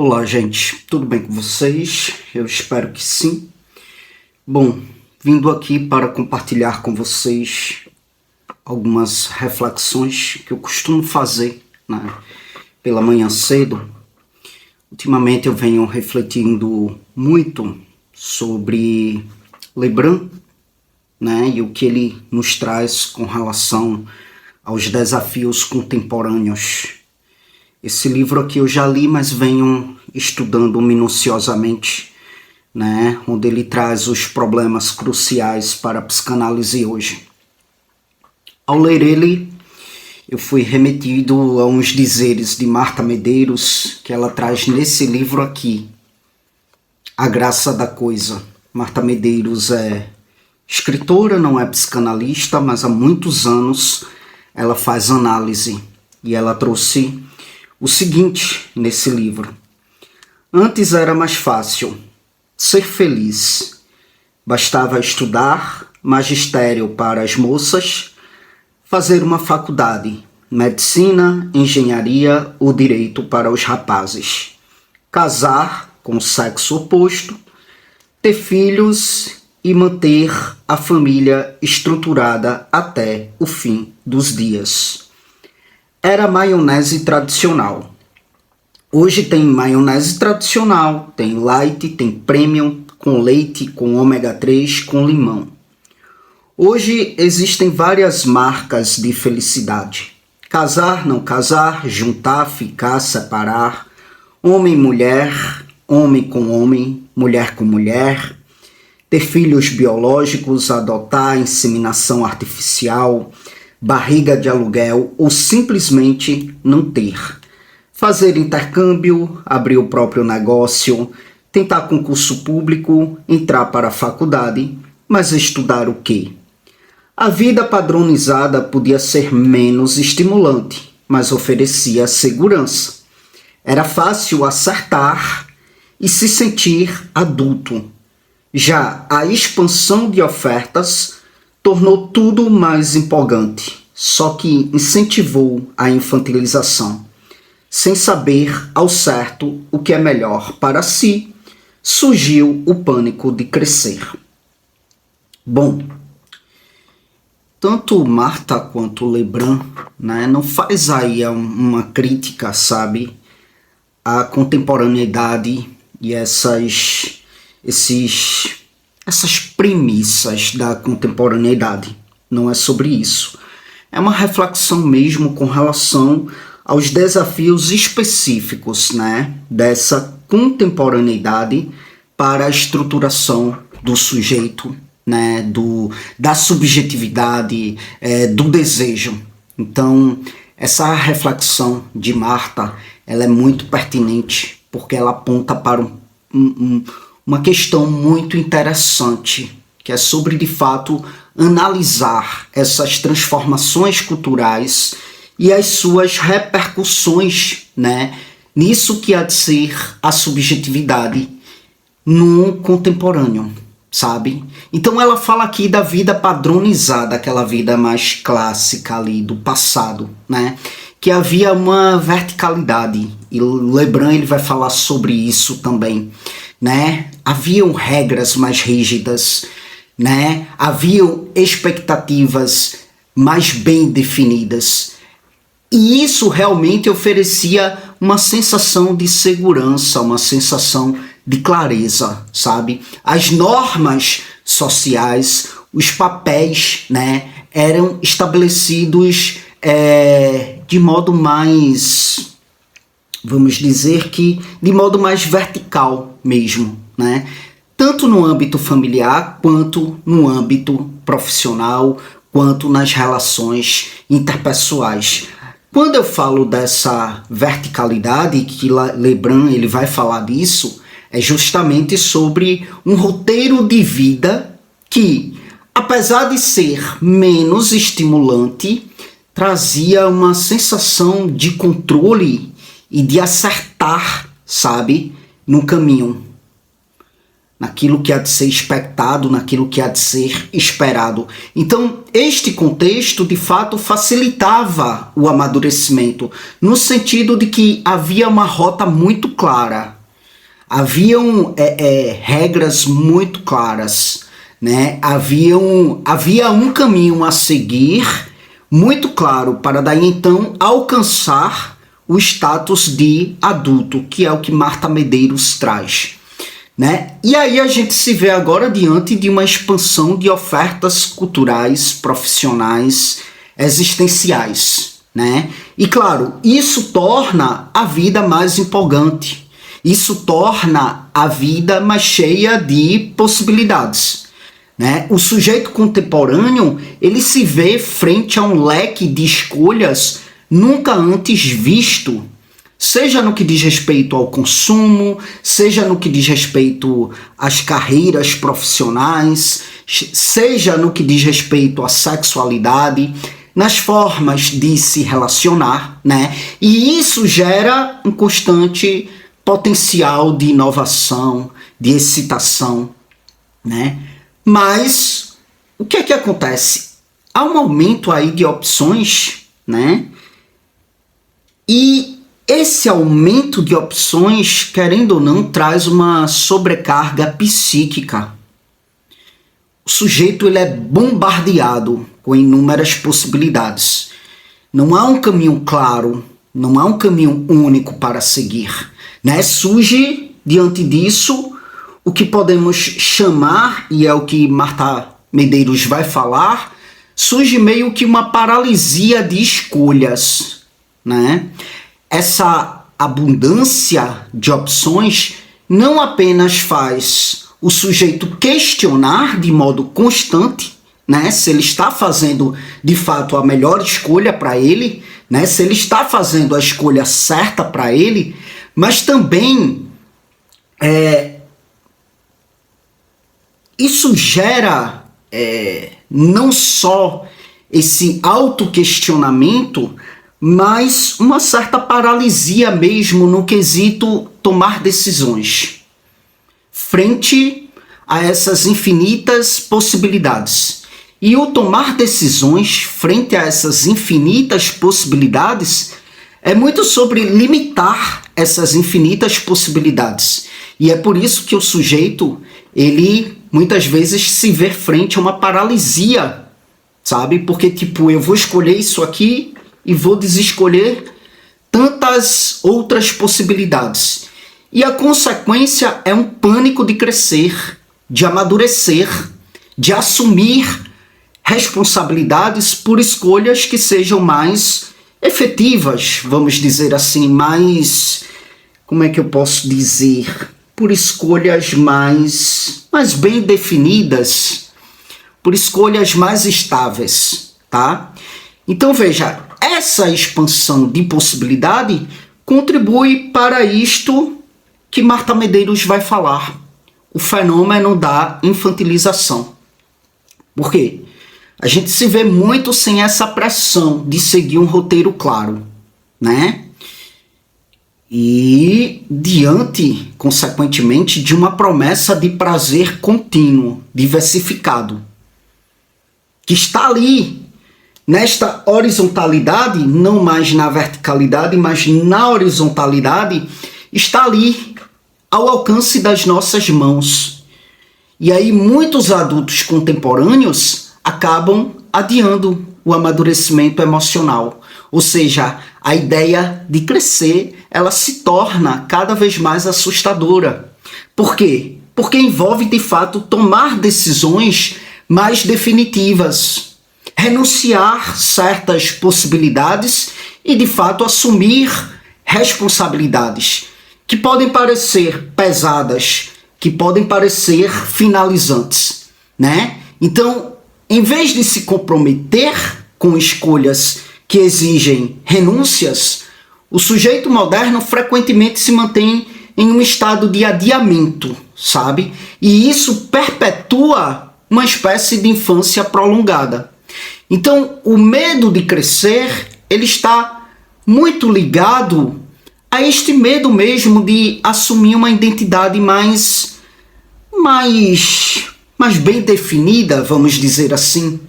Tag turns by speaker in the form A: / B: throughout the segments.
A: Olá, gente, tudo bem com vocês? Eu espero que sim. Bom, vindo aqui para compartilhar com vocês algumas reflexões que eu costumo fazer, né, pela manhã cedo. Ultimamente eu venho refletindo muito sobre Lebrun, né, e o que ele nos traz com relação aos desafios contemporâneos. Esse livro aqui eu já li, mas venho estudando minuciosamente, né, onde ele traz os problemas cruciais para a psicanálise hoje. Ao ler ele, eu fui remetido a uns dizeres de Marta Medeiros, que ela traz nesse livro aqui, A Graça da Coisa. Marta Medeiros é escritora, não é psicanalista, mas há muitos anos ela faz análise, e ela trouxe o seguinte nesse livro: antes era mais fácil ser feliz. Bastava estudar magistério para as moças, fazer uma faculdade, medicina, engenharia ou direito para os rapazes, casar com o sexo oposto, ter filhos e manter a família estruturada até o fim dos dias. Era maionese tradicional. Hoje tem maionese tradicional, tem light, tem premium, com leite, com ômega 3, com limão. Hoje existem várias marcas de felicidade. Casar, não casar, juntar, ficar, separar, homem, mulher, homem com homem, mulher com mulher, ter filhos biológicos, adotar, inseminação artificial, barriga de aluguel ou simplesmente não ter. Fazer intercâmbio, abrir o próprio negócio, tentar concurso público, entrar para a faculdade, mas estudar o quê? A vida padronizada podia ser menos estimulante, mas oferecia segurança. Era fácil acertar e se sentir adulto. Já a expansão de ofertas tornou tudo mais empolgante, só que incentivou a infantilização. Sem saber ao certo o que é melhor para si, surgiu o pânico de crescer. Bom, tanto Marta quanto Lebrun, né, não faz aí uma crítica, sabe, à contemporaneidade e essas premissas da contemporaneidade. Não é sobre isso. É uma reflexão mesmo com relação aos desafios específicos, né, dessa contemporaneidade para a estruturação do sujeito, né, da subjetividade, do desejo. Então, essa reflexão de Marta, ela é muito pertinente, porque ela aponta para uma questão muito interessante, que é sobre, de fato, analisar essas transformações culturais e as suas repercussões, né, nisso que há de ser a subjetividade no contemporâneo, sabe? Então ela fala aqui da vida padronizada, aquela vida mais clássica ali do passado, né, que havia uma verticalidade, e Lebrun ele vai falar sobre isso também, né? Haviam regras mais rígidas, né? Haviam expectativas mais bem definidas, e isso realmente oferecia uma sensação de segurança, uma sensação de clareza, sabe? As normas sociais, os papéis, né, eram estabelecidos de modo mais, vamos dizer que de modo mais vertical mesmo, né? Tanto no âmbito familiar, quanto no âmbito profissional, quanto nas relações interpessoais. Quando eu falo dessa verticalidade, que Lebrun ele vai falar disso, é justamente sobre um roteiro de vida que, apesar de ser menos estimulante, trazia uma sensação de controle e de acertar, sabe, no caminho. naquilo que há de ser expectado, naquilo que há de ser esperado. Então, este contexto, de fato, facilitava o amadurecimento, no sentido de que havia uma rota muito clara, haviam regras muito claras, né? Havia um caminho a seguir muito claro para daí então alcançar o status de adulto, que é o que Marta Medeiros traz. Né? E aí a gente se vê agora diante de uma expansão de ofertas culturais, profissionais, existenciais. Né? E claro, isso torna a vida mais empolgante, isso torna a vida mais cheia de possibilidades. Né? O sujeito contemporâneo, ele se vê frente a um leque de escolhas nunca antes visto, seja no que diz respeito ao consumo, seja no que diz respeito às carreiras profissionais, seja no que diz respeito à sexualidade, nas formas de se relacionar, né? E isso gera um constante potencial de inovação, de excitação, né? Mas o que é que acontece? Há um aumento aí de opções, né? E esse aumento de opções, querendo ou não, traz uma sobrecarga psíquica. O sujeito ele é bombardeado com inúmeras possibilidades. Não há um caminho claro, não há um caminho único para seguir. Né? Surge, diante disso, o que podemos chamar, e é o que Marta Medeiros vai falar, surge meio que uma paralisia de escolhas, né? Essa abundância de opções não apenas faz o sujeito questionar de modo constante, né, se ele está fazendo de fato a melhor escolha para ele, né, se ele está fazendo a escolha certa para ele, mas também isso gera não só esse autoquestionamento, mas uma certa paralisia mesmo no quesito tomar decisões frente a essas infinitas possibilidades. E o tomar decisões frente a essas infinitas possibilidades é muito sobre limitar essas infinitas possibilidades. E é por isso que o sujeito, ele muitas vezes se vê frente a uma paralisia, sabe? Porque tipo, eu vou escolher isso aqui e vou desescolher tantas outras possibilidades. E a consequência é um pânico de crescer, de amadurecer, de assumir responsabilidades por escolhas que sejam mais efetivas, vamos dizer assim, mais, como é que eu posso dizer, por escolhas mais bem definidas, por escolhas mais estáveis, tá? Então veja, essa expansão de possibilidade contribui para isto que Marta Medeiros vai falar, o fenômeno da infantilização. Por quê? A gente se vê muito sem essa pressão de seguir um roteiro claro, né? E diante, consequentemente, de uma promessa de prazer contínuo, diversificado, que está ali, nesta horizontalidade, não mais na verticalidade, mas na horizontalidade, está ali, ao alcance das nossas mãos. E aí muitos adultos contemporâneos acabam adiando o amadurecimento emocional. Ou seja, a ideia de crescer, ela se torna cada vez mais assustadora. Por quê? Porque envolve, de fato, tomar decisões mais definitivas, renunciar certas possibilidades e, de fato, assumir responsabilidades que podem parecer pesadas, que podem parecer finalizantes, né? Então, em vez de se comprometer com escolhas que exigem renúncias, o sujeito moderno frequentemente se mantém em um estado de adiamento, sabe? E isso perpetua uma espécie de infância prolongada. Então, o medo de crescer, ele está muito ligado a este medo mesmo de assumir uma identidade mais mais bem definida, vamos dizer assim.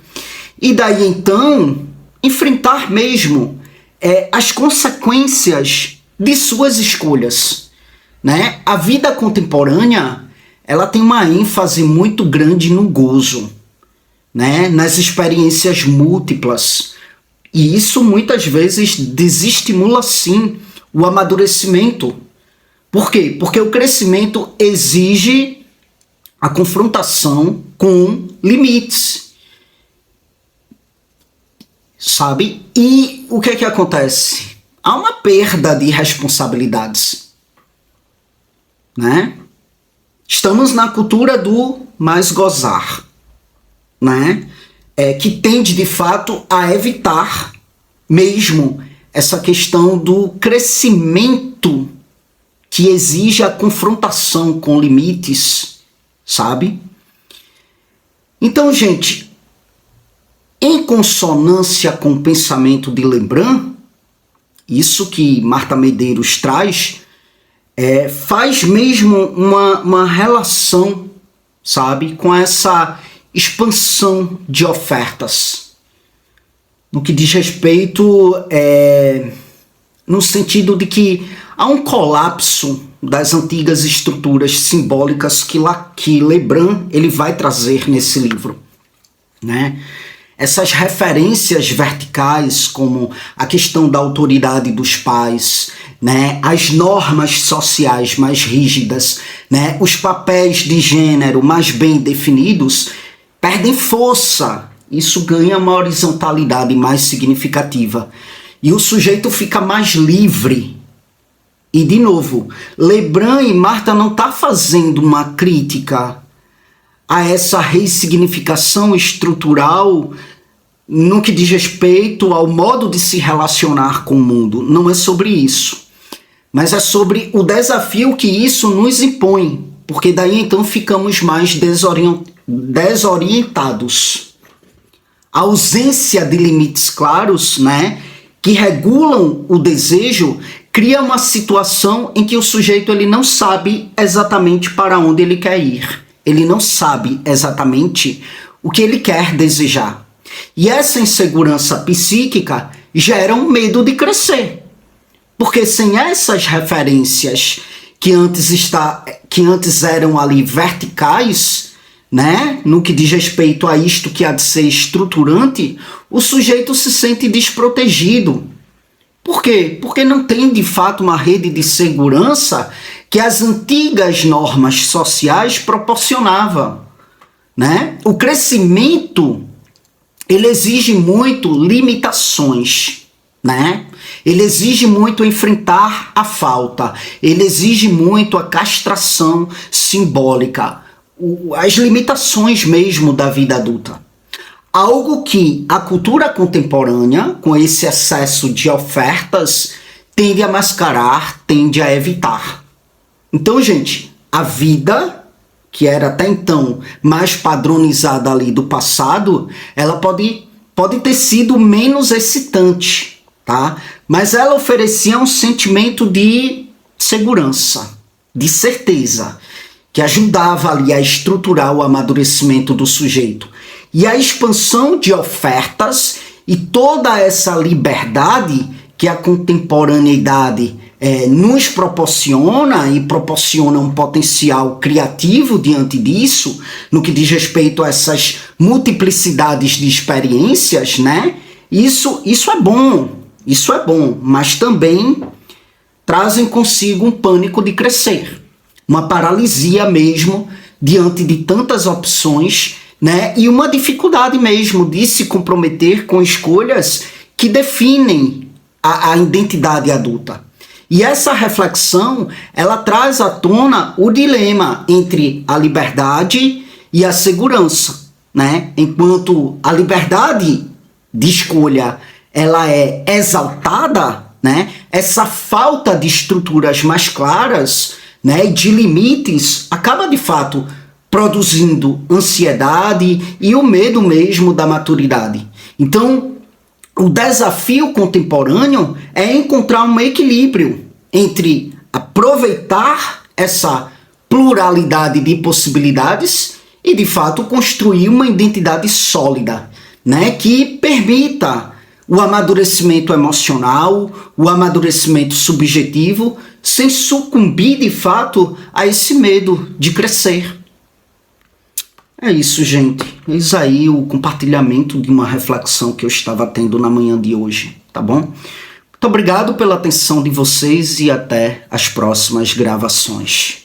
A: E daí então, enfrentar mesmo as consequências de suas escolhas, né? A vida contemporânea, ela tem uma ênfase muito grande no gozo, né? Nas experiências múltiplas. E isso muitas vezes desestimula sim o amadurecimento. Por quê? Porque o crescimento exige a confrontação com limites, sabe? E o que é que acontece? Há uma perda de responsabilidades, né? Estamos na cultura do mais gozar, né? Que tende de fato a evitar mesmo essa questão do crescimento que exige a confrontação com limites, sabe? Então, gente, em consonância com o pensamento de Lebrun, isso que Marta Medeiros traz, faz mesmo uma relação, sabe, com essa expansão de ofertas, no que diz respeito, no sentido de que há um colapso das antigas estruturas simbólicas que Lebrun ele vai trazer nesse livro, né? Essas referências verticais, como a questão da autoridade dos pais, né? As normas sociais mais rígidas, né? Os papéis de gênero mais bem definidos, perdem força. Isso ganha uma horizontalidade mais significativa. E o sujeito fica mais livre. E, de novo, Lebrun e Marta não estão fazendo uma crítica a essa ressignificação estrutural no que diz respeito ao modo de se relacionar com o mundo. Não é sobre isso. Mas é sobre o desafio que isso nos impõe. Porque daí então ficamos mais desorientados. A ausência de limites claros, né, que regulam o desejo, cria uma situação em que o sujeito ele não sabe exatamente para onde ele quer ir. Ele não sabe exatamente o que ele quer desejar. E essa insegurança psíquica gera um medo de crescer. Porque sem essas referências que antes eram ali verticais, né, no que diz respeito a isto que há de ser estruturante, o sujeito se sente desprotegido. Por quê? Porque não tem de fato uma rede de segurança que as antigas normas sociais proporcionavam, né? O crescimento ele exige muito limitações, né? Ele exige muito enfrentar a falta, ele exige muito a castração simbólica, as limitações mesmo da vida adulta. Algo que a cultura contemporânea, com esse excesso de ofertas, tende a mascarar, tende a evitar. Então, gente, a vida, que era até então mais padronizada ali do passado, ela pode ter sido menos excitante, tá? Mas ela oferecia um sentimento de segurança, de certeza, que ajudava ali a estruturar o amadurecimento do sujeito. E a expansão de ofertas e toda essa liberdade que a contemporaneidade nos proporciona e proporciona um potencial criativo diante disso, no que diz respeito a essas multiplicidades de experiências, né? Isso é bom, mas também trazem consigo um pânico de crescer, uma paralisia mesmo diante de tantas opções, né? E uma dificuldade mesmo de se comprometer com escolhas que definem a identidade adulta. E essa reflexão, ela traz à tona o dilema entre a liberdade e a segurança, né? Enquanto a liberdade de escolha, ela é exaltada, né? Essa falta de estruturas mais claras, né, e de limites, acaba de fato produzindo ansiedade e o medo mesmo da maturidade. Então, o desafio contemporâneo é encontrar um equilíbrio entre aproveitar essa pluralidade de possibilidades e, de fato, construir uma identidade sólida, né, que permita o amadurecimento emocional, o amadurecimento subjetivo, sem sucumbir, de fato, a esse medo de crescer. É isso, gente. Eis aí o compartilhamento de uma reflexão que eu estava tendo na manhã de hoje, tá bom? Muito obrigado pela atenção de vocês e até as próximas gravações.